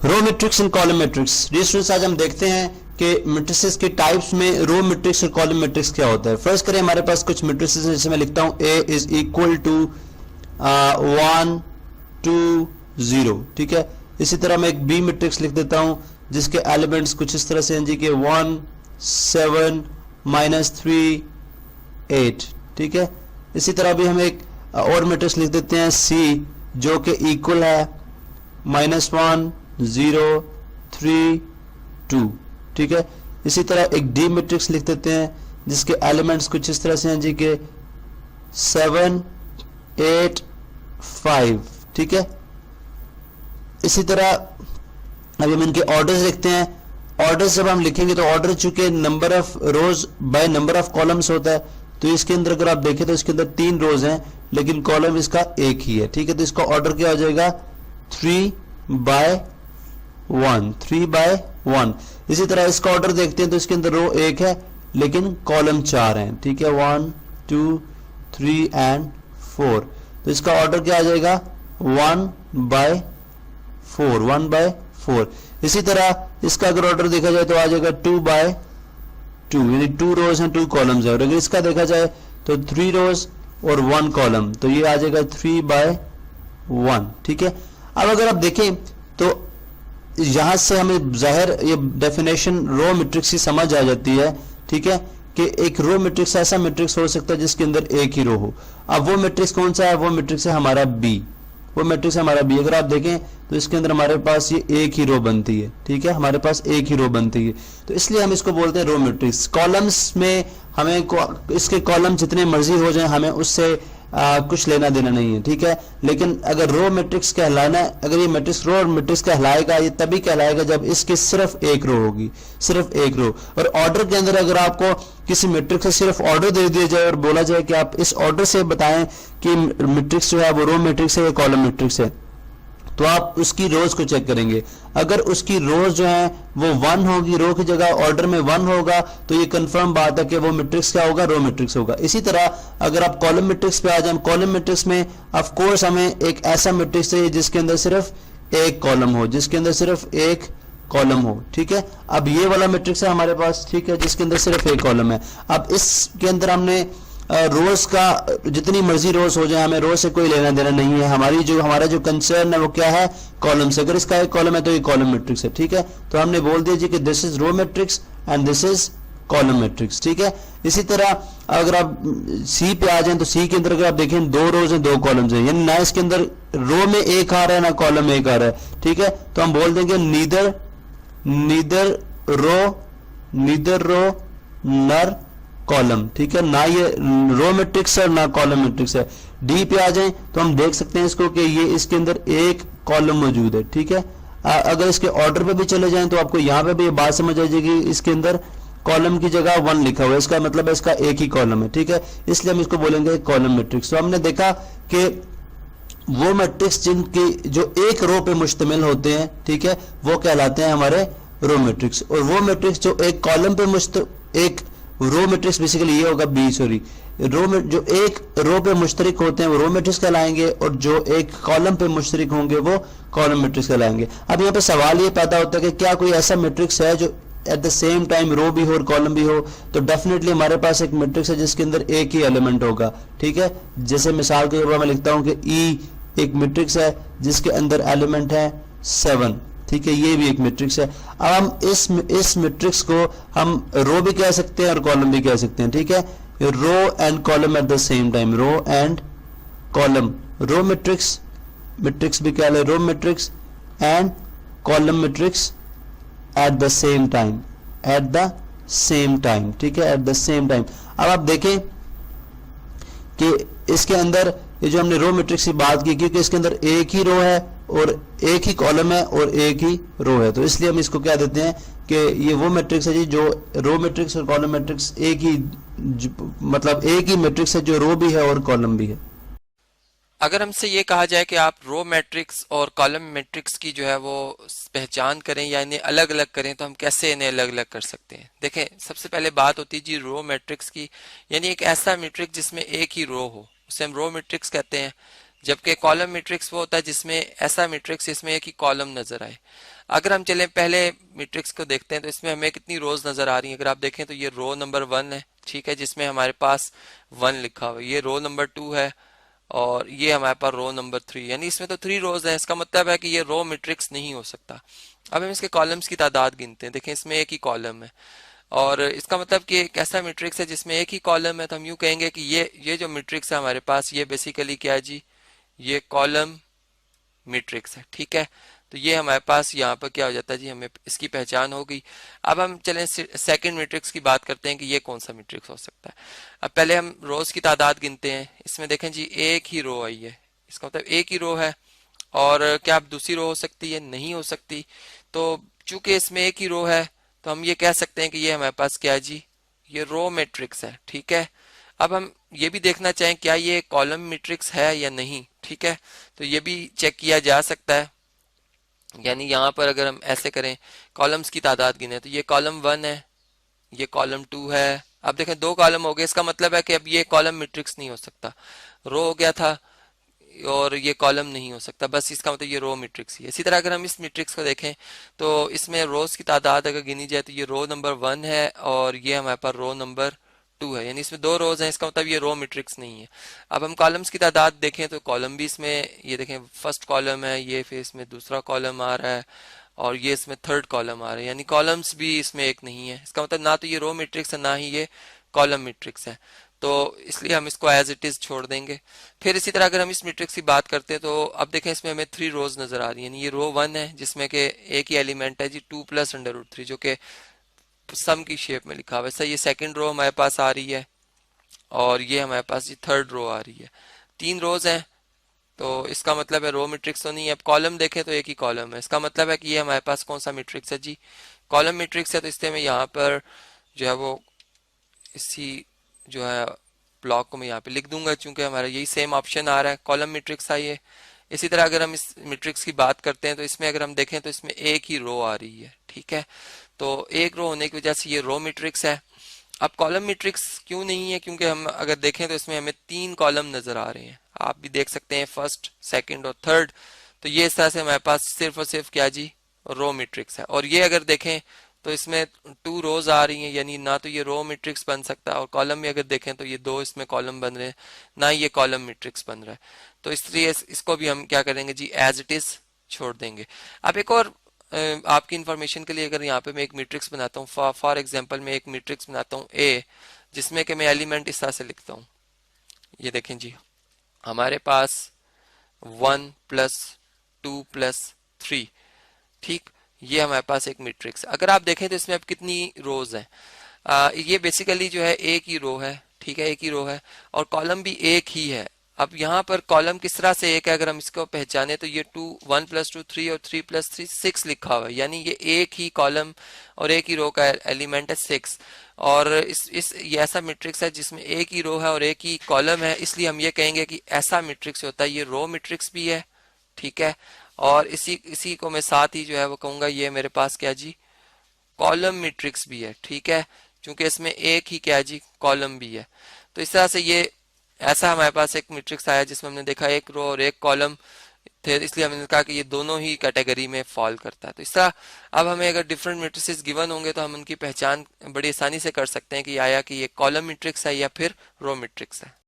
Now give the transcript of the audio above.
Row matrix and column matrix. Students आज हम देखते हैं कि मैट्रिसेस के टाइप्स में रो मैट्रिक्स और कॉलम मैट्रिक्स क्या होता है। फर्स्ट करें, हमारे पास कुछ मैट्रिसेस हैं, जैसे मैं लिखता हूं A इज इक्वल टू 1 2 0, ठीक है। इसी तरह मैं एक बी मैट्रिक्स लिख देता हूं जिसके एलिमेंट्स कुछ इस तरह से हैं जी के 1 7 -3 8, ठीक है। इसी तरह भी हम एक और मैट्रिक्स लिख देते हैं C जो कि इक्वल है -1 0 3 2, ठीक है। इसी तरह एक डी मैट्रिक्स लिख देते हैं जिसके एलिमेंट्स कुछ इस तरह से हैं जी के 7 8 5, ठीक है। इसी तरह अभी हम इनके ऑर्डर्स लिखते हैं। ऑर्डर्स जब हम लिखेंगे तो ऑर्डर चूंकि number of rose by number of columns होता है, तो इसके अंदर अगर आप देखें तो इसके अंदर 3 रोज हैं लेकिन कॉलम इसका एक ही है, ठीक है। तो इसका ऑर्डर क्या हो जाएगा 3 by 1। इसी तरह इसका ऑर्डर देखते हैं तो इसके अंदर रो 1 है लेकिन कॉलम 4 हैं, ठीक है। 1 2 3 and 4, तो इसका ऑर्डर क्या आ जाएगा 1/4। इसी तरह इसका अगर ऑर्डर देखा जाए तो आ जाएगा 2/2, यानी 2 रोज हैं 2 कॉलम्स है। और अगर इसका देखा जाए तो 3 रोज और 1 कॉलम, तो ये आ जाएगा 3/1, ठीक है। अब अगर आप देखें तो यहां से हमें जाहिर ये डेफिनेशन रो मैट्रिक्स की समझ आ जाती है, ठीक है, कि एक रो मैट्रिक्स ऐसा मैट्रिक्स हो सकता है जिसके अंदर एक ही रो हो। अब वो मैट्रिक्स कौन सा है? वो मैट्रिक्स है हमारा बी। वो मैट्रिक्स है हमारा बी। अगर आप देखें तो इसके अंदर हमारे पास ये एक ही रो बनती है, ठीक है, हमारे पास एक ही रो बनती है, तो इसलिए हम इसको बोलते हैं रो मैट्रिक्स। कॉलम्स में हमें इसके कॉलम जितने मर्जी हो जाए हमें उससे कुछ लेना देना नहीं है, ठीक है। लेकिन अगर रो मैट्रिक्स कहलाना है, अगर ये मैट्रिक्स रो और मैट्रिक्स कहलाएगा, ये तभी कहलाएगा जब इसकी सिर्फ एक रो होगी, सिर्फ एक रो। और ऑर्डर के अंदर अगर आपको किसी मैट्रिक्स से सिर्फ ऑर्डर दे दिया जाए और बोला जाए कि आप इस ऑर्डर से बताएं कि मैट्रिक्स जो है वो रो मैट्रिक्स है या कॉलम मैट्रिक्स है, तो आप उसकी रोज को चेक करेंगे। अगर उसकी रोज जो है वो 1 होगी, रो की जगह ऑर्डर में 1 होगा, तो ये कंफर्म बात है कि वो मैट्रिक्स क्या होगा, रो मैट्रिक्स होगा। इसी तरह अगर आप कॉलम मैट्रिक्स पे आ जाए, कॉलम मैट्रिक्स में ऑफ कोर्स हमें एक ऐसा मैट्रिक्स चाहिए जिसके अंदर सिर्फ एक कॉलम हो, जिसके अंदर सिर्फ एक कॉलम हो, ठीक है। अब ये वाला मैट्रिक्स है हमारे पास, ठीक है, जिसके अंदर सिर्फ एक कॉलम है। अब इसके अंदर हमने रोज का जितनी मर्जी रोज हो जाए, हमें रोज से कोई लेना देना नहीं है। हमारा जो कंसर्न है वो क्या है, कॉलम से। अगर इसका एक कॉलम है तो ये कॉलम मैट्रिक्स है, ठीक है। तो हमने बोल दिया जी कि this is row matrix and this is column matrix, ठीक है। इसी तरह अगर आप सी पे आ जाएं तो सी के अंदर अगर आप देखें 2 रोज हैं 2 कॉलम्स हैं, यानी ना इसके अंदर रो में एक आ रहा है ना कॉलम में एक आ रहा है, ठीक है। तो हम बोल देंगे नीदर रो नर कॉलम, ठीक है, ना ये रो मैट्रिक्स है ना कॉलम मैट्रिक्स है। डी पे आ जाएं तो हम देख सकते हैं इसको कि ये इसके अंदर एक कॉलम मौजूद है, ठीक है। अगर इसके ऑर्डर पे भी चले जाएं तो आपको यहां पे भी ये बात समझ आ जाएगी, इसके अंदर कॉलम की जगह 1 लिखा हुआ है, इसका मतलब है इसका एक ही कॉलम है, ठीक है। इसलिए हम इसको बोलेंगे कॉलम मैट्रिक्स। तो हमने देखा कि वो मैट्रिक्स जिनकी जो एक रो पे मुश्तमिल होते हैं, ठीक है, वो कहलाते हैं हमारे रो मैट्रिक्स। और वो मैट्रिक्स जो एक कॉलम पे एक रो मैट्रिक्स बेसिकली ये होगा जो एक रो पे मुश्तरिक होते हैं वो रो मैट्रिक्स कहलाएंगे, और जो एक कॉलम पे मुश्तरिक होंगे वो कॉलम मैट्रिक्स कहलाएंगे। अब यहाँ पे सवाल ये पैदा होता है कि क्या कोई ऐसा मैट्रिक्स है जो एट द सेम टाइम रो भी हो और कॉलम भी हो? तो डेफिनेटली हमारे पास एक मैट्रिक्स है जिसके अंदर एक ही एलिमेंट होगा, ठीक है। जैसे मिसाल के तौर पर मैं लिखता हूं कि E एक मैट्रिक्स है जिसके अंदर एलिमेंट है 7, ठीक है, ये भी एक मैट्रिक्स है। अब हम इस मैट्रिक्स को हम रो भी कह सकते हैं और कॉलम भी कह सकते हैं, ठीक है। Row and column at the same time, row and column, row matrix भी क्या है, row matrix and column matrix at the same time, ठीक है, एट द सेम टाइम। अब आप देखें कि इसके अंदर ये जो हमने रो मैट्रिक्स की बात की, क्योंकि इसके अंदर एक ही रो है और एक ही कॉलम है और एक ही रो है, तो इसलिए हम इसको क्या देते हैं कि ये वो मैट्रिक्स है जी जो रो मैट्रिक्स और कॉलम मैट्रिक्स मतलब एक ही मैट्रिक्स है जो रो भी है और कॉलम भी है। अगर हमसे ये कहा जाए कि आप रो मैट्रिक्स और कॉलम मैट्रिक्स की जो है वो पहचान करें या इन्हें अलग अलग करें, तो हम कैसे इन्हें अलग अलग कर सकते हैं? देखें, सबसे पहले बात होती है जी रो मैट्रिक्स की, यानी एक ऐसा मैट्रिक्स जिसमें एक ही रो हो, उसे हम रो मैट्रिक्स कहते हैं। जबकि कॉलम मैट्रिक्स वो होता है जिसमें ऐसा मैट्रिक्स जिसमें एक ही कॉलम नजर आए। अगर हम चलें पहले मैट्रिक्स को देखते हैं तो इसमें हमें कितनी रोज नजर आ रही हैं। अगर आप देखें तो ये रो नंबर 1 है, ठीक है, जिसमें हमारे पास 1 लिखा हुआ है। ये रो नंबर 2 है और ये हमारे पास रो नंबर 3, यानी इसमें तो 3 रोज है। इसका मतलब है कि ये रो मैट्रिक्स नहीं हो सकता। अब हम इसके कॉलम्स की तादाद गिनते हैं। देखें इसमें एक ही कॉलम है और इसका मतलब कि एक ऐसा मैट्रिक्स है जिसमें एक ही कॉलम है, तो हम यूं कहेंगे कि ये जो मैट्रिक्स है हमारे पास, ये बेसिकली क्या है जी, ये कॉलम मैट्रिक्स है, ठीक है। तो ये हमारे पास यहाँ पर क्या हो जाता है जी, हमें इसकी पहचान हो गई। अब हम चलें सेकंड मैट्रिक्स की बात करते हैं कि ये कौन सा मैट्रिक्स हो सकता है। अब पहले हम रोज की तादाद गिनते हैं। इसमें देखें जी एक ही रो आई है, इसका मतलब एक ही रो है। और क्या अब दूसरी रो हो सकती है? नहीं हो सकती। तो चूंकि इसमें एक ही रो है तो हम ये कह सकते हैं कि ये हमारे पास क्या है जी, ये रो मैट्रिक्स है, ठीक है। अब हम ये भी देखना चाहें क्या ये कॉलम मैट्रिक्स है या नहीं, ठीक है, तो ये भी चेक किया जा सकता है। यानी यहाँ पर अगर हम ऐसे करें, कॉलम्स की तादाद गिने, तो ये कॉलम 1 है, ये कॉलम 2 है। अब देखें 2 कॉलम हो गए, इसका मतलब है कि अब ये कॉलम मैट्रिक्स नहीं हो सकता। रो हो गया था और ये कॉलम नहीं हो सकता, बस इसका मतलब ये रो मैट्रिक्स ही है। इसी तरह अगर हम इस मैट्रिक्स को देखें तो इसमें रोज की तादाद अगर गिनी जाए तो ये रो नंबर 1 है और ये हमारे पास रो नंबर 2 है, यानी इसमें 2 रोज हैं। इसका मतलब ये रो मैट्रिक्स नहीं है। अब हम कॉलम्स की तादाद देखें तो कॉलम भी इसमें, ये देखें फर्स्ट कॉलम है, ये फिर इसमें दूसरा कॉलम आ रहा है और ये इसमें थर्ड कॉलम आ रहा है, यानी कॉलम्स भी इसमें एक नहीं है। इसका मतलब ना तो ये रो मैट्रिक्स है ना ही ये कॉलम मैट्रिक्स है, तो इसलिए हम इसको एज इट इज छोड़ देंगे। फिर इसी तरह अगर हम इस मैट्रिक्स की बात करते हैं तो अब देखें इसमें हमें 3 रोज नजर आ रही है। ये रो 1 है जिसमें कि एक ही एलिमेंट है जी 2 प्लस अंडर रूट 3, जो कि सम की शेप में लिखा हुआ है। सही, ये सेकंड रो हमारे पास आ रही है और ये हमारे पास जी थर्ड रो आ रही है। 3 रोज हैं तो इसका मतलब है रो मैट्रिक्स तो नहीं है। अब कॉलम देखें तो एक ही कॉलम है, इसका मतलब है कि ये हमारे पास कौन सा मैट्रिक्स है जी, कॉलम मैट्रिक्स है। तो इसलिए मैं यहाँ पर जो है वो इसी जो है ब्लॉक को मैं यहाँ पे लिख दूंगा, चूंकि हमारा यही सेम ऑप्शन आ रहा है, कॉलम मैट्रिक्स आई है। इसी तरह अगर हम इस मैट्रिक्स की बात करते हैं तो इसमें अगर हम देखें तो इसमें एक ही रो आ रही है, ठीक है। तो एक रो होने की वजह से ये रो मैट्रिक्स है। अब कॉलम मैट्रिक्स क्यों नहीं है? क्योंकि हम अगर देखें तो इसमें हमें 3 कॉलम नजर आ रहे हैं, आप भी देख सकते हैं, फर्स्ट, सेकंड और थर्ड। तो ये इस तरह से हमारे पास सिर्फ और सिर्फ क्या जी, रो मैट्रिक्स है। और ये अगर देखें तो इसमें 2 रोज आ रही हैं, यानी ना तो ये रो मैट्रिक्स बन सकता है, और कॉलम में अगर देखें तो ये 2 इसमें कॉलम बन रहे हैं, ना ये कॉलम मैट्रिक्स बन रहा है। तो इसलिए इसको भी हम क्या करेंगे जी, एज इट इज छोड़ देंगे। अब एक और आपकी इंफॉर्मेशन के लिए, अगर यहाँ पे मैं एक मैट्रिक्स बनाता हूँ, फॉर एग्जांपल मैं एक मैट्रिक्स बनाता हूँ ए, जिसमें कि मैं एलिमेंट इस तरह से लिखता हूँ। ये देखें जी, हमारे पास 1 प्लस 2 प्लस 3, ठीक, ये हमारे पास एक मैट्रिक्स। अगर आप देखें तो इसमें अब कितनी रोज हैं, ये बेसिकली जो है एक ही रो है, ठीक है, एक ही रो है और कॉलम भी एक ही है। अब यहाँ पर कॉलम किस तरह से एक है, अगर हम इसको पहचाने तो ये 1 प्लस 2 3 और 3 प्लस 3 6 लिखा हुआ है, यानी ये एक ही कॉलम और एक ही रो का एलिमेंट है 6। और ये ऐसा मैट्रिक्स है जिसमें एक ही रो है और एक ही कॉलम है, इसलिए हम ये कहेंगे कि ऐसा मैट्रिक्स होता है, ये रो मैट्रिक्स भी है, ठीक है। और इसी को मैं साथ ही जो है वो कहूंगा ये मेरे पास क्या जी, कॉलम मैट्रिक्स भी है, ठीक है, क्योंकि इसमें एक ही क्या जी, कॉलम भी है। तो इस तरह से ये ऐसा हमारे पास एक मैट्रिक्स आया जिसमें हमने देखा एक रो और एक कॉलम थे, इसलिए हमने कहा कि ये दोनों ही कैटेगरी में फॉल करता है। तो इस तरह अब हमें अगर डिफरेंट मैट्रिसेस गिवन होंगे तो हम उनकी पहचान बड़ी आसानी से कर सकते हैं कि आया कि ये कॉलम मैट्रिक्स है या फिर रो मैट्रिक्स है।